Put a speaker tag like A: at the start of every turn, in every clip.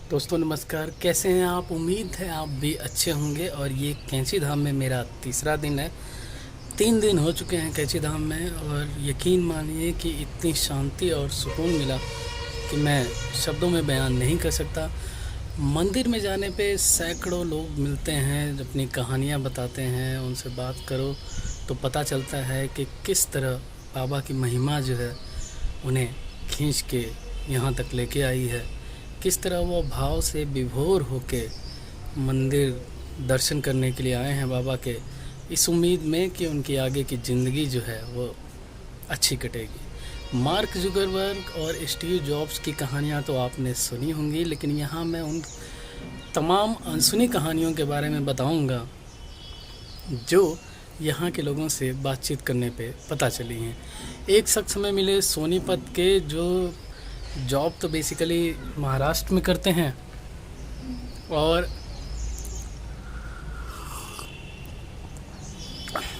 A: दोस्तों नमस्कार, कैसे हैं आप? उम्मीद है आप भी अच्छे होंगे। और ये कैंची धाम में मेरा तीसरा दिन है। 3 दिन हो चुके हैं कैंची धाम में, और यकीन मानिए कि इतनी शांति और सुकून मिला कि मैं शब्दों में बयान नहीं कर सकता। मंदिर में जाने पे सैकड़ों लोग मिलते हैं, अपनी कहानियाँ बताते हैं। उनसे बात करो तो पता चलता है कि किस तरह बाबा की महिमा जो है उन्हें खींच के यहाँ तक लेके आई है। किस तरह वो भाव से विभोर होके मंदिर दर्शन करने के लिए आए हैं बाबा के, इस उम्मीद में कि उनकी आगे की ज़िंदगी जो है वो अच्छी कटेगी। मार्क जुकरबर्ग और स्टीव जॉब्स की कहानियाँ तो आपने सुनी होंगी, लेकिन यहाँ मैं उन तमाम अनसुनी कहानियों के बारे में बताऊँगा जो यहाँ के लोगों से बातचीत करने पे पता चली हैं। एक शख्स में मिले सोनीपत के, जो जॉब तो बेसिकली महाराष्ट्र में करते हैं, और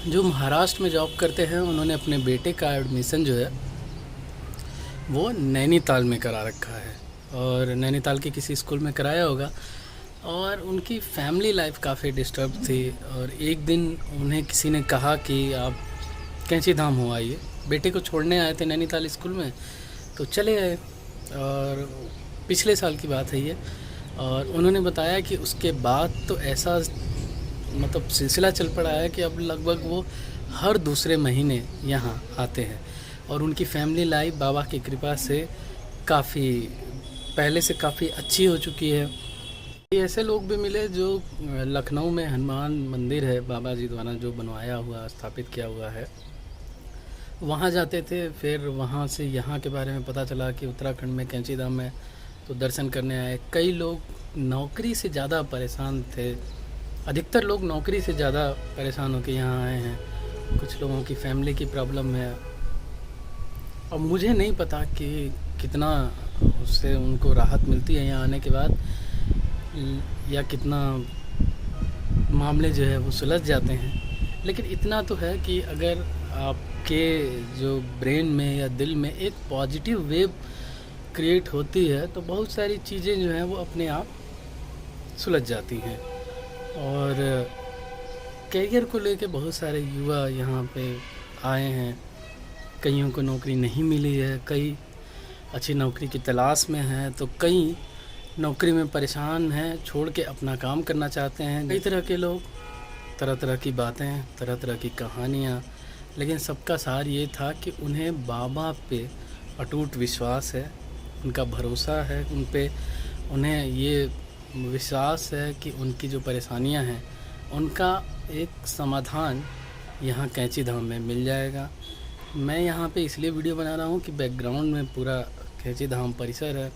A: जो महाराष्ट्र में जॉब करते हैं उन्होंने अपने बेटे का एडमिशन जो है वो नैनीताल में करा रखा है, और नैनीताल के किसी स्कूल में कराया होगा। और उनकी फैमिली लाइफ काफ़ी डिस्टर्ब थी, और एक दिन उन्हें किसी ने कहा कि आप कैंची धाम हो आइए। बेटे को छोड़ने आए थे नैनीताल स्कूल में, तो चले आए। और पिछले साल की बात है ये। और उन्होंने बताया कि उसके बाद तो ऐसा मतलब सिलसिला चल पड़ा है कि अब लगभग वो हर दूसरे महीने यहाँ आते हैं, और उनकी फैमिली लाइफ बाबा की कृपा से काफ़ी पहले से काफ़ी अच्छी हो चुकी है। ये ऐसे लोग भी मिले जो लखनऊ में हनुमान मंदिर है बाबा जी द्वारा जो बनवाया हुआ, स्थापित किया हुआ है, वहाँ जाते थे। फिर वहाँ से यहाँ के बारे में पता चला कि उत्तराखंड में कैंची धाम में, तो दर्शन करने आए। कई लोग नौकरी से ज़्यादा परेशान थे, अधिकतर लोग नौकरी से ज़्यादा परेशान होकर यहाँ आए हैं। कुछ लोगों की फैमिली की प्रॉब्लम है, और मुझे नहीं पता कि कितना उससे उनको राहत मिलती है यहाँ आने के बाद, या कितना मामले जो है वो सुलझ जाते हैं। लेकिन इतना तो है कि अगर आपके जो ब्रेन में या दिल में एक पॉजिटिव वेव क्रिएट होती है, तो बहुत सारी चीज़ें जो हैं वो अपने आप सुलझ जाती हैं। और करियर को लेके बहुत सारे युवा यहाँ पे आए हैं। कईयों को नौकरी नहीं मिली है, कई अच्छी नौकरी की तलाश में हैं, तो कई नौकरी में परेशान हैं, छोड़ के अपना काम करना चाहते हैं। कई तरह के लोग, तरह तरह की बातें, तरह तरह की कहानियाँ, लेकिन सबका सार ये था कि उन्हें बाबा पे अटूट विश्वास है, उनका भरोसा है उन पे। उन्हें ये विश्वास है कि उनकी जो परेशानियां हैं उनका एक समाधान यहाँ कैंची धाम में मिल जाएगा। मैं यहाँ पे इसलिए वीडियो बना रहा हूँ कि बैकग्राउंड में पूरा कैंची धाम परिसर है,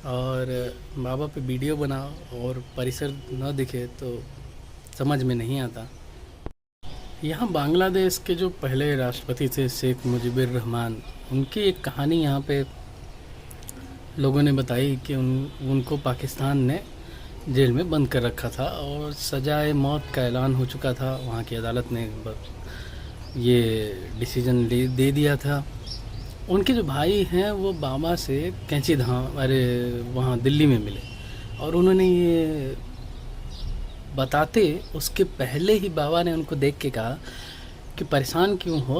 A: और बाबा पे वीडियो बनाओ और परिसर न दिखे तो समझ में नहीं आता। यहाँ बांग्लादेश के जो पहले राष्ट्रपति थे शेख मुजीबुर रहमान, उनकी एक कहानी यहाँ पे लोगों ने बताई कि उनको पाकिस्तान ने जेल में बंद कर रखा था, और सजाए मौत का ऐलान हो चुका था। वहाँ की अदालत ने ये डिसीजन दे दिया था। उनके जो भाई हैं वो बाबा से कैंची धाम वहाँ दिल्ली में मिले, और उन्होंने ये बताते उसके पहले ही बाबा ने उनको देख के कहा कि परेशान क्यों हो,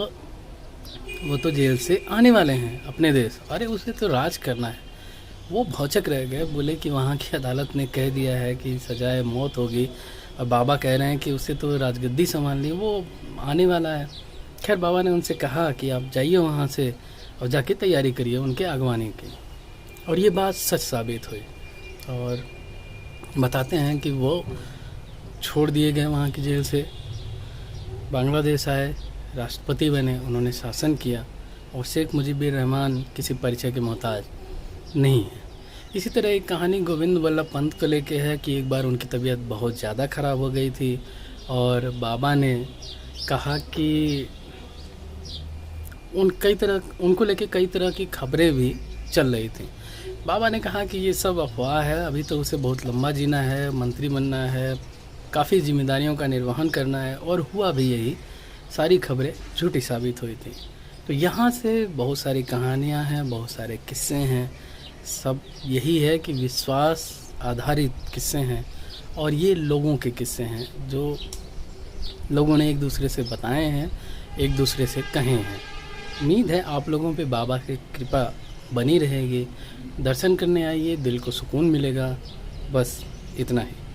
A: वो तो जेल से आने वाले हैं अपने देश, अरे उसे तो राज करना है। वो भौचक रह गए, बोले कि वहाँ की अदालत ने कह दिया है कि सजाए मौत होगी, और बाबा कह रहे हैं कि उसे तो राजगद्दी संभाल ली, वो आने वाला है। खैर बाबा ने उनसे कहा कि आप जाइए वहाँ से और जाके तैयारी करिए उनके आगवानी की, और ये बात सच साबित हुई। और बताते हैं कि वो छोड़ दिए गए वहाँ की जेल से, बांग्लादेश आए, राष्ट्रपति बने, उन्होंने शासन किया, और शेख मुजीबुर रहमान किसी परिचय के मोहताज नहीं है। इसी तरह एक कहानी गोविंद वल्लभ पंत को लेके है कि एक बार उनकी तबीयत बहुत ज़्यादा ख़राब हो गई थी, और बाबा ने कहा कि उनको लेके कई तरह की खबरें भी चल रही थी। बाबा ने कहा कि ये सब अफवाह है, अभी तो उसे बहुत लंबा जीना है, मंत्री बनना है, काफ़ी जिम्मेदारियों का निर्वहन करना है, और हुआ भी यही, सारी खबरें झूठी साबित हुई थी। तो यहाँ से बहुत सारी कहानियाँ हैं, बहुत सारे किस्से हैं। सब यही है कि विश्वास आधारित किस्से हैं और ये लोगों के किस्से हैं जो लोगों ने एक दूसरे से बताए हैं, एक दूसरे से कहे हैं। उम्मीद है आप लोगों पे बाबा की कृपा बनी रहेगी। दर्शन करने आइए, दिल को सुकून मिलेगा। बस इतना ही।